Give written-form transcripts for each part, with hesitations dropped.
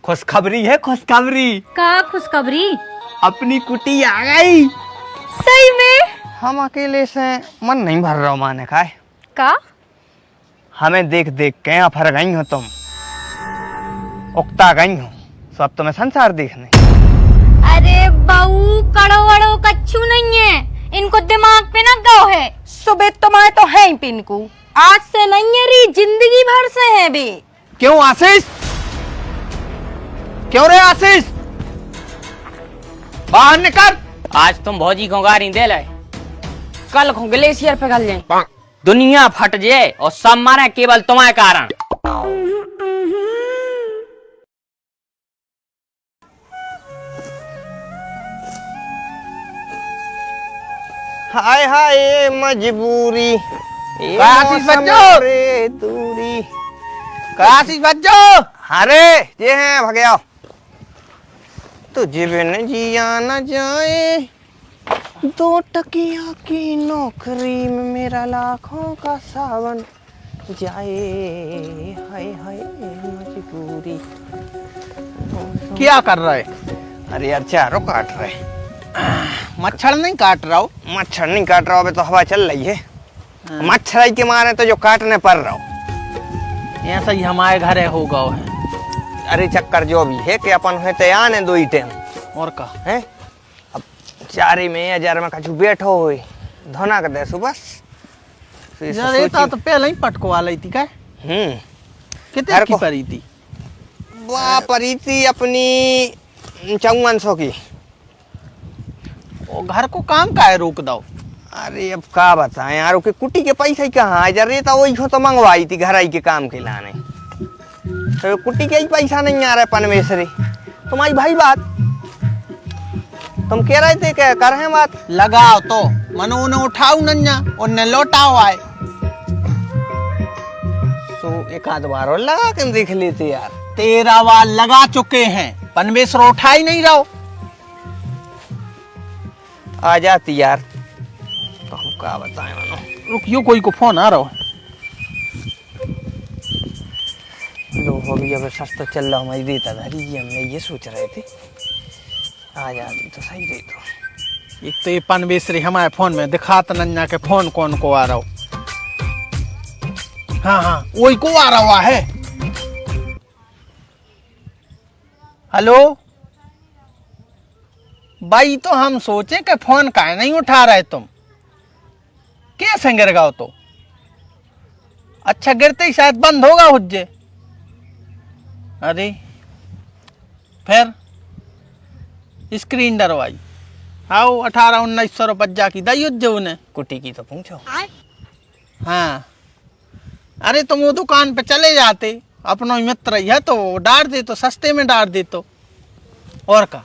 खुशखबरी है, खुशखबरी। का खुशखबरी? अपनी कुटी आ गई। सही में? हम अकेले से मन नहीं भर रहा, माँ ने कहा का? हमें देख देख के अफर गई हो तुम, उकता गई हो, सब तुम्हें संसार देखने। अरे बहू, कड़ो वड़ो कच्छू नहीं है, इनको दिमाग पे ना गाओ है। सुबह तुम्हारे तो है ही पिनकू, आज से नहीं है री, जिंदगी भर से है बे। क्यों आशीष? क्यों रे आशीष? बाहर निकल। आज तुम भौजी को गाड़ी दे ले, कल को ग्लेशियर पिघल जाए, दुनिया फट जाए और सब मारे केवल तुम्हारे कारण। हाय हाय मजबूरी, आशीष बच्चो, रे दूरी। आशीष बच्चो, अरे ये हैं भगया, तुझे बिन जिया न जाए, 2 टकिया की नौकरी में मेरा लाखों का सावन जाए। हाय हाय मजबूरी। क्या कर रहा है? अरे यार चारों काट रहे। मच्छर नहीं काट रहा हो? मच्छर नहीं काट रहा, अबे तो हवा चल रही है। मच्छर के मारे तो जो काटने पड़ रहा हो। ऐसा ही हमारे घर होगा है। अरे चक्कर जो भी है कि अपन है तैयार है 2 ही टाइम और का है। अब 4 में 1000 में कछु बैठो हो धोना कर दे सुबह। तो पहले ही पटकवा ली थी क्या? कितने की परी थी? वाह परी थी अपनी 5400 की। वो घर को काम का है रोक दो। अरे अब क्या बताएं यार, के कुटी के पैसे कहाँ है? जरे तो वही तो मंगवाई थी घर के काम के लाने, तो कुटी के ही पैसा नहीं आ रहा है पनवेसरी। तुम्हारी भाई बात तुम कह रहे थे क्या कर रहे बात? लगाओ तो मनो ने उठाऊ नन्या उन्हें लौटाओ आए तो एक आध बार और लगा के देख लेते यार। 13 बार लगा चुके हैं, पनवेसर उठा ही नहीं रहो। आ जाती यार, तो हम क्या बताएं मनो। रुकियो, कोई को फोन आ रहा है। लो हो गया, अब सस्ता चल रहा हमारी देता धरी जी, हमने ये सोच रहे थे आ जाती तो सही रही। तो एक तो ये पनवेसरी हमारे फोन में दिखाता नन्या के फोन कौन को आ रहा हो। हाँ हाँ वही को आ रहा हुआ है। हेलो भाई, तो हम सोचे कि फोन काहे नहीं उठा रहे तुम? कैसे गिर गए तो? अच्छा गिरते ही शायद बंद होगा हुज्जे। अरे फिर स्क्रीन डरवाई। आओ 1800-1900 रुपया की दई उज्जे उन्हें। कुटी की तो पूछो। हाँ अरे तुम वो दुकान पे चले जाते, अपना मित्र है तो डाल दे तो सस्ते में डाल दे तो और का।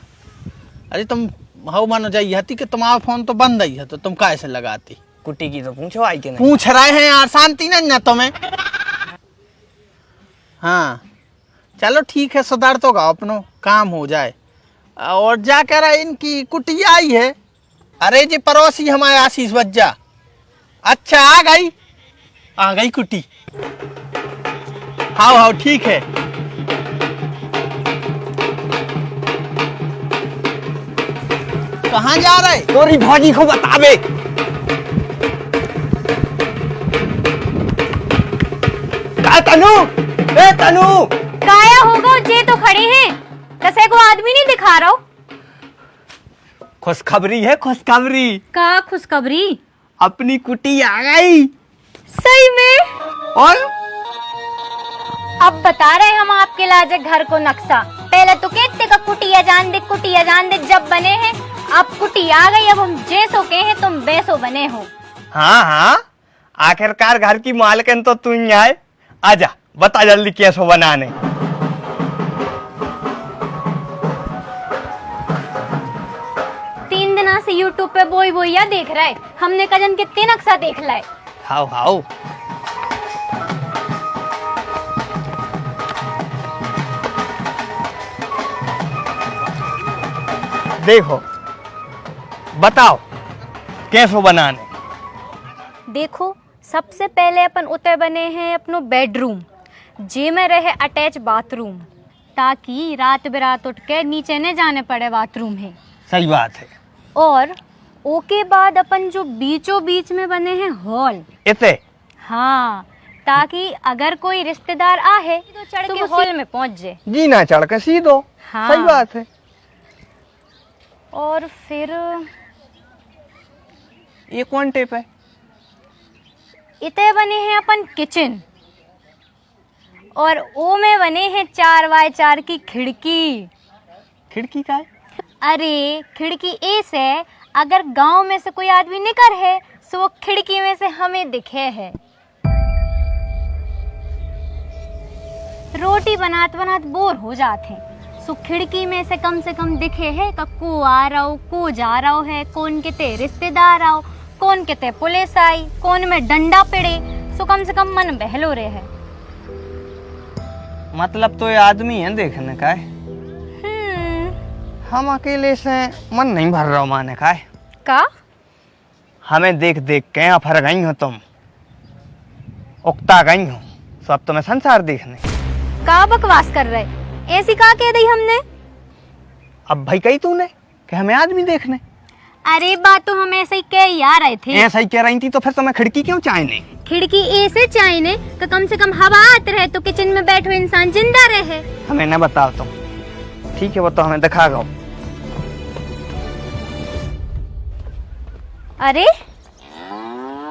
अरे तुम हाउ मानो जाइए कि तुम्हारा फोन तो बंद ही है, तो तुम कैसे लगाती? कुटी की तो पूछो आई के नहीं। पूछ रहे हैं यार, शांति नहीं ना तुम्हें। हाँ चलो ठीक है, सुधार तो गाओ, अपनो काम हो जाए। और जा कह रहा इनकी कुटिया आई है। अरे जी पड़ोसी हमारे आशीष बज्जा। अच्छा आ गई कुटी। हाँ हाँ ठीक है। कहाँ जा रहे? तोरी भाजी को बतावे। तनु, ए तनु, काया होगा जे तो खड़े हैं, कसे को आदमी नहीं दिखा रहा हो। खुशखबरी है, खुशखबरी। का खुशखबरी? अपनी कुटी आ गई। सही में? और अब बता रहे हम आपके लाजे घर को नक्शा। पहले तो कहते का कुटिया जान दे जब बने हैं, अब कुटी आ गई। अब हम जैसो के हैं तुम वैसो बने हो। हाँ हाँ आखिरकार घर की मालकिन तो तू ही आए। आजा बता जल्दी कैसो बनाने। 3 दिन से यूट्यूब पे बोया देख रहा है, हमने कजन कितने नक्शा देख लाए। हाउ हाउ देखो बताओ कैसो बनाने। देखो सबसे पहले अपन उतर बने हैं अपनो बेडरूम, जे में रहे अटैच बाथरूम। ताकि रात बिरात उठ के नीचे न जाने पड़े बाथरूम में। सही बात है। और ओके बाद अपन जो बीचों बीच में बने हैं हॉल, इते हाँ, ताकि अगर कोई रिश्तेदार आहे तो चढ़ के हॉल में पहुंच जाए। जी ना चढ़ के सीधो। हाँ। सही बात है। और फिर ये कौन टेप है? इते बने हैं अपन किचन, और ओ में बने हैं 4x4 की खिड़की। खिड़की का है? अरे खिड़की ऐसे अगर गांव में से कोई आदमी निकल है तो वो खिड़की में से हमें दिखे है। रोटी बनात बनात बोर हो जाते हैं, सो खिड़की में से कम दिखे है कि को आ रहा हो, को जा रहा है, कौन किते रिश्तेदार आओ, कौन किते पुलिस आई, कौन में डंडा पिड़े, सो कम से कम मन बहलो रहे है। मतलब तो ये आदमी है देखने का है। हम अकेले से मन नहीं भर रहा माने का है। का हमें देख देख के यहाँ फर गई हो तुम, उकता गई हो, तो अब तुम्हें संसार देखने। का बकवास कर रहे, ऐसी का कह दी हमने? अब भाई कही तूने कि हमें आदमी देखने। अरे बात तो हम ऐसे ही कह ही आ रहे थे। ऐसा ही कह रही थी तो फिर तुम्हें खिड़की क्यों चाहिए? खिड़की ऐसे चाहिए कि कम से कम हवा आते रहे तो किचन में बैठे हुए इंसान जिंदा रहे। हमें न बताओ तुम। ठीक है वो तो हमें दिखा गो। अरे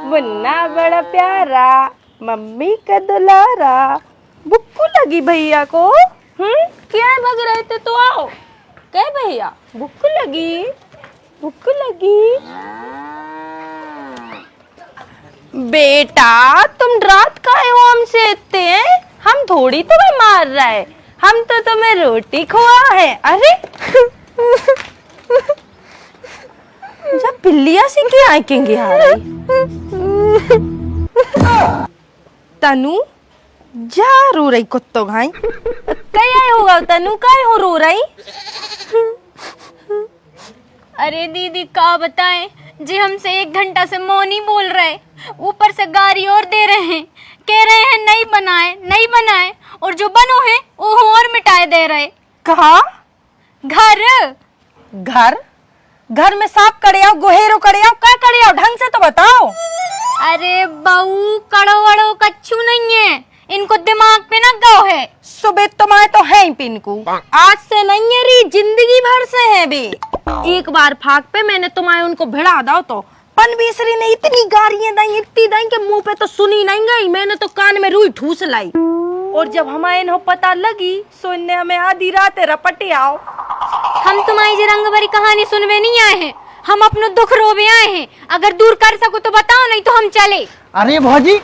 मुन्ना बड़ा प्यारा, मम्मी का दुलारा, बुक्कू लगी भैया को। क्या भग रहे थे तो आओ। क्या भैया बुक्कू लगी, बुक्कू लगी। बेटा तुम रात का हो हमसे इतने हैं? हम थोड़ी तुम्हें मार रहे, हम तो तुम्हें रोटी खुआ है। अरे जब बिल्लियां सी की आंखेंगे तनु जा रो रही कुत्तो भाई। क्या होगा तनु, काय हो रो रही? अरे दीदी का बताएं, जी हमसे 1 घंटा से मौनी बोल रहे, ऊपर से गारी और दे रहे हैं, कह रहे हैं नहीं बनाए नहीं बनाए, और जो बनो है वो और मिटाए दे रहे। कहा घर घर घर में सांप कड़ियाओ, गोहेरो कड़ियाओ, क्या कड़ियाओ, ढंग से तो बताओ। अरे बहू कड़ो वड़ो कच्चू नहीं है, इनको दिमाग पे ना गाओ है। सुबह तुम्हारे तो है ही पिनकू, आज से नहीं है री, जिंदगी भर से है बे। एक बार फाक पे मैंने तुम्हारे उनको भिड़ा दाओ तो पनबीसरी ने इतनी गारियां दी, इतनी दी कि मुंह पे तो सुनी नहीं गई, मैंने तो कान में रुई ठूस लाई। और जब हमारे इन्हों पता लगी सो इनने हमें आधी रात रपटे आओ। हम तुम्हारी ये रंग भरी कहानी सुनवे नहीं आए हैं, हम अपना दुख रोवे आए हैं। अगर दूर कर सको तो बताओ, नहीं तो हम चले। अरे भौजी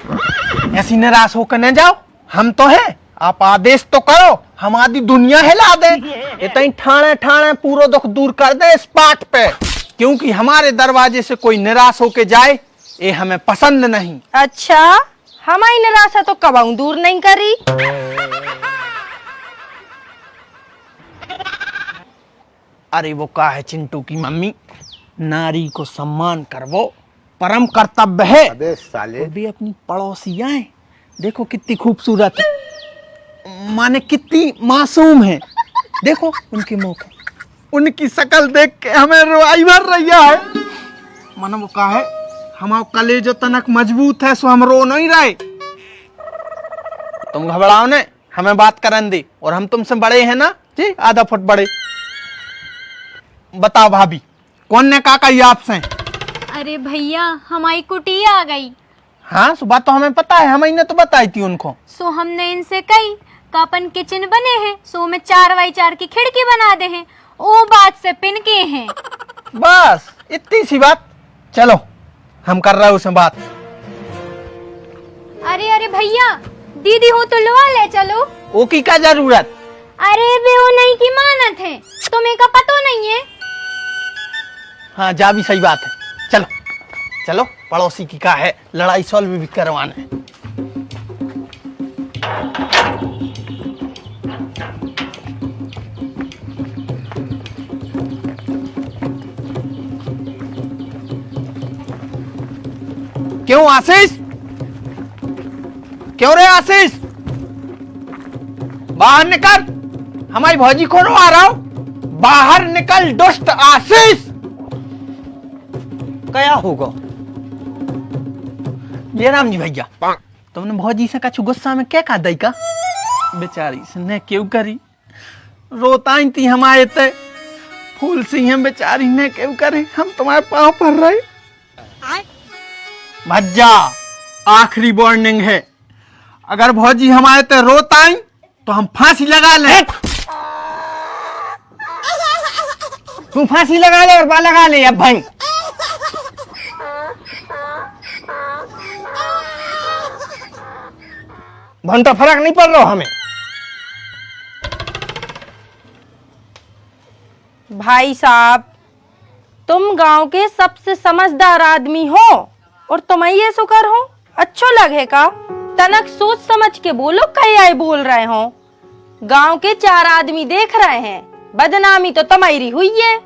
ऐसी निराश होकर न जाओ, हम तो है, आप आदेश तो करो, हम आधी दुनिया हिला दे, इतनी ठाणे ठाणे पूरा दुख दूर कर दे इस पाठ पे, क्योंकि हमारे दरवाजे से कोई निराश होके जाए ये हमें पसंद नहीं। अच्छा हमारी निराशा तो कबाऊ दूर नहीं करी। अरे वो का है चिंटू की मम्मी, नारी को सम्मान करवो परम कर्तव्य है। अबे साले वो भी अपनी पड़ोसियां हैं, देखो कितनी खूबसूरत है, माने कितनी मासूम है, देखो उनके मुंह को, उनकी शक्ल देख के हमें रुआई भर रही है। मन वो का है, हमारा कलेजो तनक मजबूत है, सो हम रो नहीं रहे। तुम घबराओ ने, हमें बात करन दी, और हम तुमसे बड़े हैं ना जी, आधा फुट बड़े। बताओ भाभी कौन ने कहा ये आपसे? अरे भैया हमारी कुटी आ गई। हाँ सुबह तो हमें पता है, हमने तो बताई थी उनको। सो हमने इनसे कही का अपन किचन बने हैं, सो में 4x4 की खिड़की बना दे हैं, वो बात से पिन के हैं। बस इतनी सी बात, चलो हम कर रहे हैं उससे बात। अरे अरे भैया दीदी हो तो लवा ले चलो। वो की क्या जरूरत? अरे वे वो नहीं की मानत है, तुम्हें का पता नहीं है। हाँ जा भी सही बात है, चलो चलो पड़ोसी की का है, लड़ाई सॉल्व भी करवाना है। क्यों आशीष, क्यों रे आशीष, बाहर निकल। हमारी भौजी को रो आ रहा हूं, बाहर निकल दुष्ट आशीष। क्या होगा जयराम जी भैया, तुमने भौजी से कछु गुस्सा में क्या कहा दई का? बेचारी से ने क्यों करी, रोताई थी हमारे ते फूल सी हम बेचारी ने क्यों करे, हम तुम्हारे पाँव पर रहे। भज्जा आखिरी वार्निंग है, अगर भौजी हमारे ते रोताई तो हम फांसी लगा ले। तू फांसी लगा ले और बा लगा ले अब भाई। घंटा फर्क नहीं पड़ रहा हमें। भाई साहब, तुम गांव के सबसे समझदार आदमी हो और तुम ये सुकर हो, अच्छो लगे का? तनक सोच समझ के बोलो, कई आए बोल रहे हो। गांव के 4 आदमी देख रहे हैं, बदनामी तो तुम्हारी हुई है।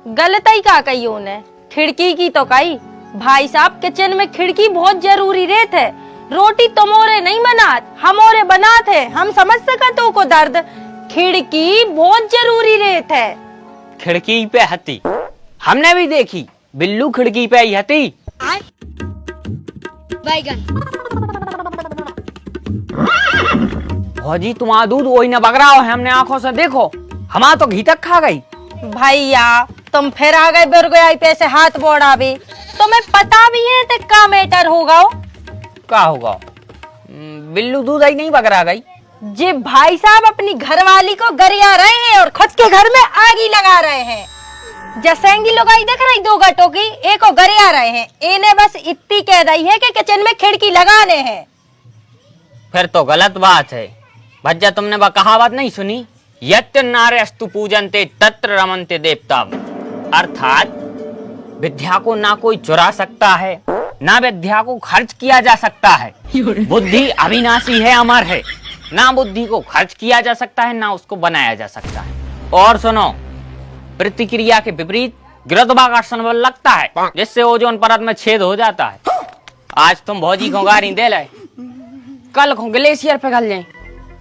गलती का कही उन्हें, खिड़की की तो कही। भाई साहब, किचन में खिड़की बहुत जरूरी रहत है। रोटी तुमोरे नहीं बनात, हमोरे बनात है। हम समझ सकते को दर्द, खिड़की बहुत जरूरी रहत है। खिड़की पे हती, हमने भी देखी, बिल्लू खिड़की पे ही हती। भौजी तुम्हारा दूध वही न बग रहा हो, हमने आंखों से देखो, हमारा तो घी तक खा गई। भैया तुम फिर आ गए बिरगोई पे से हाथ बोड़ावे, तुम्हें पता भी है ते का मैटर होगा? क्या होगा? बिल्लू दूध ही नहीं बग रहा गई। जे भाई साहब अपनी घरवाली को गरिया रहे हैं और खुद के घर में आगी लगा रहे हैं। जसेंगी लुगाई देख रही 2 गटों की, एक को गरिया रहे हैं। इन्हें बस इतनी कह रही है कि किचन में खिड़की लगाने हैं। फिर तो गलत बात है। भज्जा तुमने वह कहावत नहीं सुनी, यत्र नार्यस्तु पूजन्ते तत्र रमन्ते देवता। अर्थात विद्या को ना कोई चुरा सकता है, ना विद्या को खर्च किया जा सकता है। बुद्धि अविनाशी है, अमर है। ना बुद्धि को खर्च किया जा सकता है, ना उसको बनाया जा सकता है। और सुनो, प्रतिक्रिया के विपरीत गुरुत्वाकर्षण बल लगता है, जिससे ओजोन परत में छेद हो जाता है। आज तुम भौजी को गारी दे लाए, कल को ग्लेशियर पिघल जाए,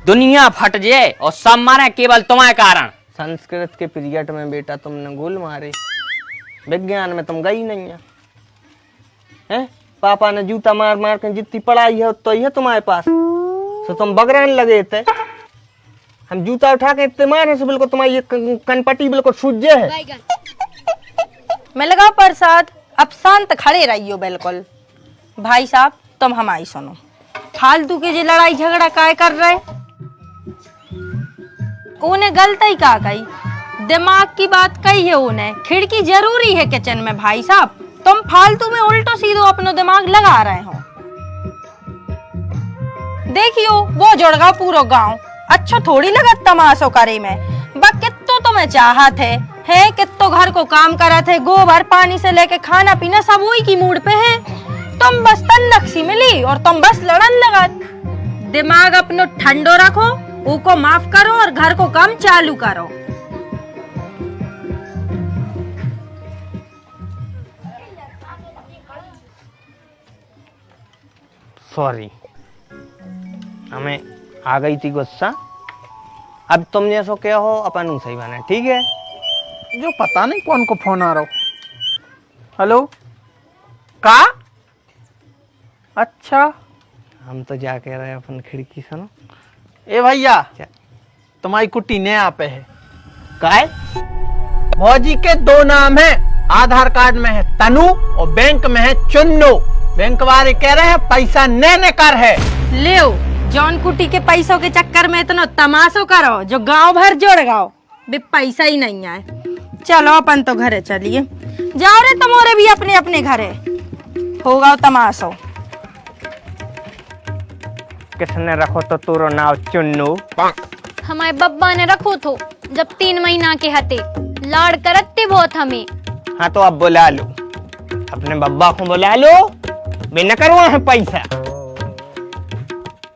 दुनिया फट जाए और सब मारे केवल तुम्हारे कारण। संस्कृत के पीरियड में बेटा तुमने गोल मारे, विज्ञान में तुम गई नहीं है, हैं? पापा ने जूता मार मार के जितनी पढ़ाई है तो है तुम्हारे पास, तो तुम बगरान लगे थे। हम जूता उठा के इतने मारे से बिल्कुल तुम्हारी ये कनपट्टी बिल्कुल सूझे है। मैं लगा प्रसाद, अब शांत खड़े रहियो बिल्कुल। भाई साहब तुम हमारी सुनो, फालतू के जो लड़ाई झगड़ा काय कर रहे, उन्हें गलती का कही, दिमाग की बात कही है उन्हें। खिड़की जरूरी है किचन में भाई साहब, तुम फालतू में उल्टो सीधो अपना दिमाग लगा रहे हो। देखियो वो जुड़गा पूरा गांव, अच्छा थोड़ी लगत तमाशो करे में। कित्तो तुम्हें चाहत है कित्तो घर को काम करत है, गोबर पानी से लेके खाना पीना सब वही की मूड पे है। तुम बस तन्नक्सी मिली और तुम बस लड़न लगत। दिमाग अपनो ठंडो रखो, उको माफ करो और घर को काम चालू करो। सॉरी, हमें आ गई थी गुस्सा। अब तुम जैसो क्या हो अपन सही बने, ठीक है? जो पता नहीं कौन को फोन आ रहा हो। हेलो, का? अच्छा, हम तो जा कह रहे अपन खिड़की सुनो। ए भैया, तुम्हारी कुट्टी नया पे है। काय? भौजी के 2 नाम है, आधार कार्ड में है तनु और बैंक में है चुन्नू। बैंक वाले कह रहे हैं पैसा न कर है। ले जॉन कुटी के पैसों के चक्कर में इतना तमाशो करो जो गांव भर जोड़ गाओ, बे पैसा ही नहीं आए। चलो अपन तो घरे चलिए, जाओ रे तुम्हारे भी अपने अपने घरे, होगा तमाशो। किसने रखो तो तोरो नाव चुन्नू? हमारे बब्बा ने रखो थो जब 3 महीना के हते, लाड़ करते बहुत हमें। हाँ तो अब बुला लो, अपने बब्बा को बुला लो, बे न करवा है पैसा।